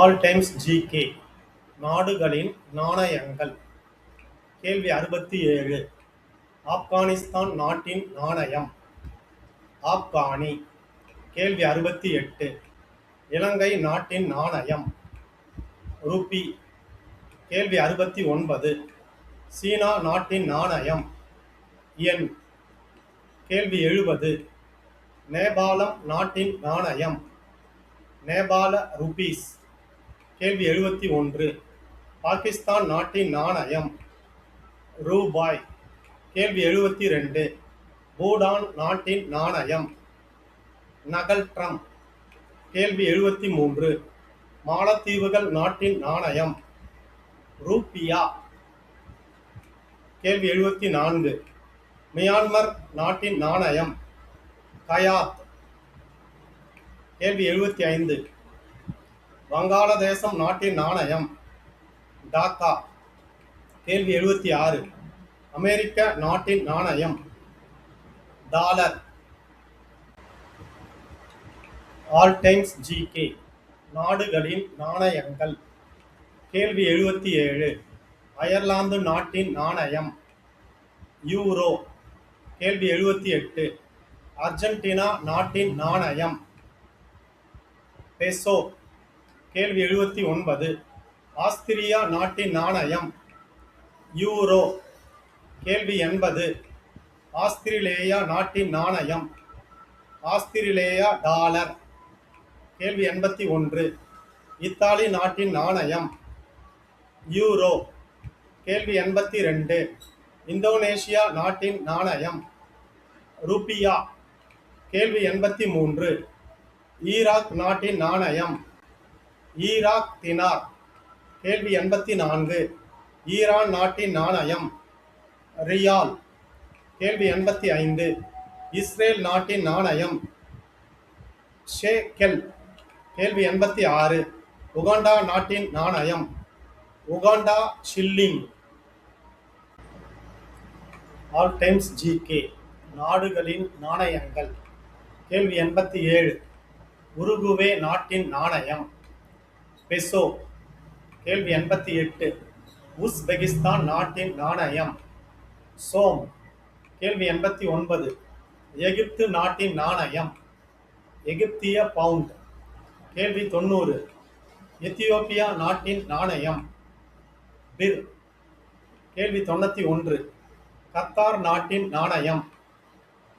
All times GK நாடுகளின் நாணயங்கள். கேள்வி 67. ஆப்கானிஸ்தான் நாட்டின் நாணயம் ஆப்கானி. கேள்வி 68. இலங்கை நாட்டின் நாணயம் ரூபி. கேள்வி 69. சீனா நாட்டின் நாணயம் யென். கேள்வி 70. நேபாளம் நாட்டின் நாணயம் நேபாள ருபீஸ். கேள்வி 71. பாகிஸ்தான் நாட்டின் நாணயம் ரூபாய். கேள்வி 72. பூடான் நாட்டின் நாணயம் நகல்ட்ரம். கேள்வி 73. மாலத்தீவுகள் நாட்டின் நாணயம் ரூபியா. கேள்வி 74. மியான்மர் நாட்டின் நாணயம் கயாத். கேள்வி 75. வங்காளதேசம் நாட்டின் நாணயம் டாக்கா. கேள்வி 76. அமெரிக்க நாட்டின் நாணயம் டாலர். ஆல் டைம்ஸ் ஜிகே நாடுகளின் நாணயங்கள். கேள்வி 77. அயர்லாந்து நாட்டின் நாணயம் யூரோ. கேள்வி 78. அர்ஜென்டினா நாட்டின் நாணயம் பெசோ. கேள்வி 79. ஆஸ்திரியா நாட்டின் நாணயம் யூரோ. கேள்வி 80. ஆஸ்திரேலியா நாட்டின் நாணயம் ஆஸ்திரேலியா டாலர். கேள்வி 81. இத்தாலி நாட்டின் நாணயம் யூரோ. கேள்வி 82. இந்தோனேஷியா நாட்டின் நாணயம் ரூபியா. கேள்வி 83. ஈராக் நாட்டின் நாணயம் ஈராக் தினார். கேள்வி 84. ஈரான் நாட்டின் நாணயம் ரியால். கேள்வி 85. இஸ்ரேல் நாட்டின் நாணயம் ஷேக்கெல். கேள்வி 86. உகாண்டா நாட்டின் நாணயம் Uganda shilling. All times GK நாடுகளின் நாணயங்கள். கேள்வி 87. உருகுவே நாட்டின் நாணயம் பெசோ. கேள்வி 88. உஸ்பெகிஸ்தான் நாட்டின் நாணயம் சோம். கேள்வி 89. எகிப்து நாட்டின் நாணயம் எகிப்திய பவுண்ட். கேள்வி 90. எத்தியோப்பியா நாட்டின் நாணயம் பிர். கேள்வி 91. கத்தார் நாட்டின் நாணயம்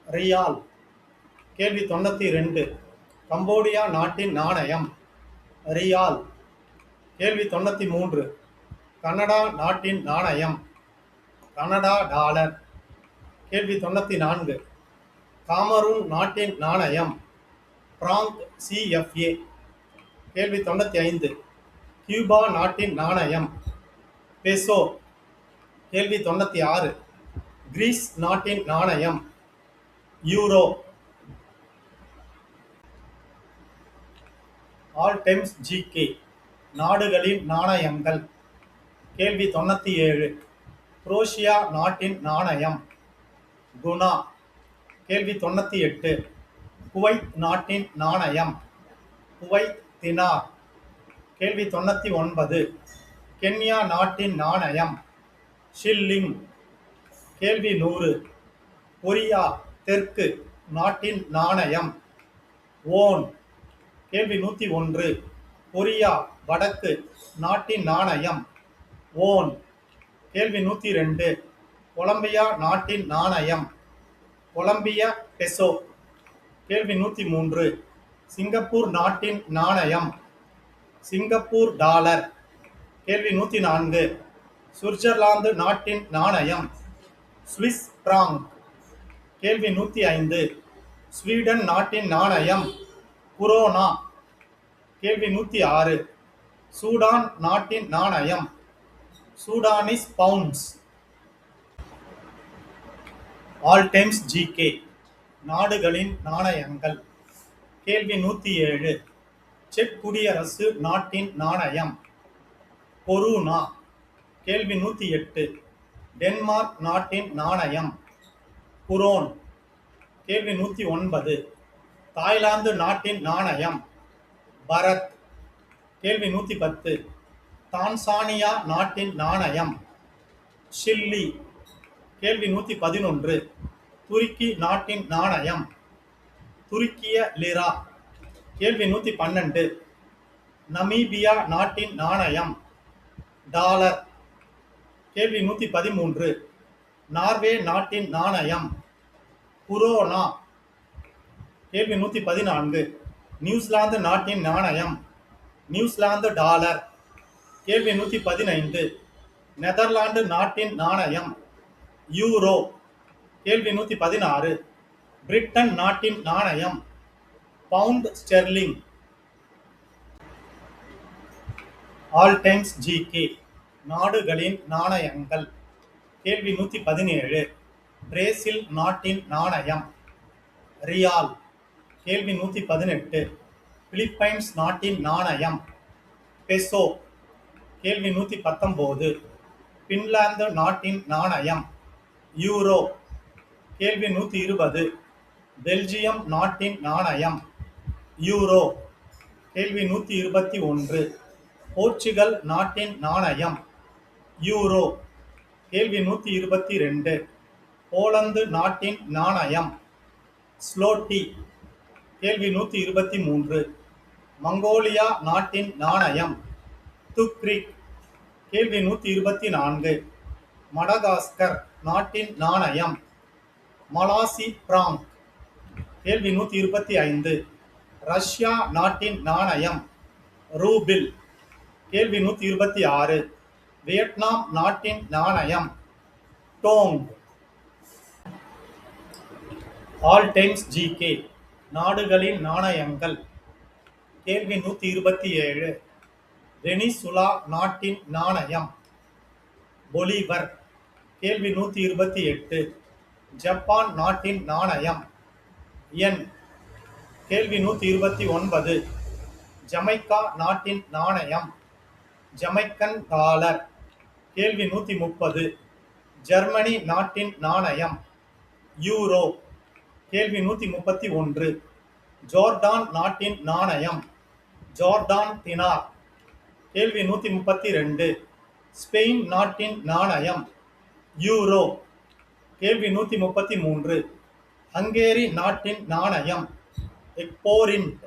ரியால். கேள்வி 92. கம்போடியா நாட்டின் நாணயம் ரியால். கேள்வி 93. கனடா நாட்டின் நாணயம் கனடா டாலர். கேள்வி 94. காமரூன் நாட்டின் நாணயம் பிராங்க் சிஎஃப்ஏ. கேள்வி 95. கியூபா நாட்டின் நாணயம் பெசோ. கேள்வி 96. கிரீஸ் நாட்டின் நாணயம் யூரோ. ஆல் டைம்ஸ் ஜிகே நாடுகளின் நாணயங்கள். கேள்வி 97. குரோஷியா நாட்டின் நாணயம் குணா. கேள்வி 98. குவைத் நாட்டின் நாணயம் குவைத் தினார். கேள்வி 99. கென்யா நாட்டின் நாணயம் ஷில்லிங். கேள்வி 100. கொரியா தெற்கு நாட்டின் நாணயம் ஓன். கேள்வி 101. கொரியா வடக்கு நாட்டின் நாணயம் ஓன். கேள்வி 102. கொலம்பியா நாட்டின் நாணயம் கொலம்பிய பெசோ. கேள்வி 103. சிங்கப்பூர் நாட்டின் நாணயம் சிங்கப்பூர் டாலர். கேள்வி 104. சுவிட்சர்லாந்து நாட்டின் நாணயம் சுவிஸ் பிராங்க். கேள்வி 105. ஸ்வீடன் நாட்டின் நாணயம் குரோனா. கேள்வி 106. சூடான் நாட்டின் நாணயம் சூடானிஸ் பவுண்ட்ஸ். ஆல் டைம்ஸ் ஜிகே நாடுகளின் நாணயங்கள். கேள்வி 107. செக் குடியரசு நாட்டின் நாணயம் கொருனா. கேள்வி 108. டென்மார்க் நாட்டின் நாணயம் குரோன். கேள்வி 109. தாய்லாந்து நாட்டின் நாணயம் பரத். கேள்வி 110. தான்சானியா நாட்டின் நாணயம் ஷில்லி. கேள்வி 111. துருக்கி நாட்டின் நாணயம் துருக்கிய லிரா. கேள்வி 112. நமீபியா நாட்டின் நாணயம் டாலர். கேள்வி 113. நார்வே நாட்டின் நாணயம் குரோனா. கேள்வி 114. நியூசிலாந்து நாட்டின் நாணயம் நியூசிலாந்து டாலர். கேள்வி 115. நெதர்லாந்து நாட்டின் நாணயம் யூரோ. கேள்வி 116. பிரிட்டன் நாட்டின் நாணயம் pound sterling. All times GK நாடுகளின் நாணயங்கள். கேள்வி 117. பிரேசில் நாட்டின் நாணயம் ரியால். கேள்வி 118. பிலிப்பைன்ஸ் நாட்டின் நாணயம் பெசோ. கேள்வி 119. பின்லாந்து நாட்டின் நாணயம் யூரோ. கேள்வி 120. பெல்ஜியம் நாட்டின் நாணயம் யூரோ. கேள்வி 121. போர்ச்சுகல் நாட்டின் நாணயம் யூரோ. கேள்வி 122. போலந்து நாட்டின் நாணயம் ஸ்லோட்டி. கேள்வி 123. மங்கோலியா நாட்டின் நாணயம் துக்ரிக். கேள்வி 124. மடகாஸ்கர் நாட்டின் நாணயம் மலாசி பிராங்க். கேள்வி 125. ரஷ்யா நாட்டின் நாணயம் ரூபில். கேள்வி 126. வியட்நாம் நாட்டின் நாணயம் டோங். ஆல் டைம்ஸ் ஜிகே நாடுகளின் நாணயங்கள். கேள்வி 127. வெனிசுலா நாட்டின் நாணயம் பொலிவர். கேள்வி 128. ஜப்பான் நாட்டின் நாணயம் யென். கேள்வி 129. ஜமைக்கா நாட்டின் நாணயம் ஜமைக்கன் டாலர். கேள்வி 130. ஜெர்மனி நாட்டின் நாணயம் யூரோ. கேள்வி 131. ஜோர்டான் நாட்டின் நாணயம் ஜோர்டான் தினார். கேள்வி 132. ஸ்பெயின் நாட்டின் நாணயம் யூரோ. கேள்வி 133. ஹங்கேரி நாட்டின் நாணயம் எக்போரின்ட்.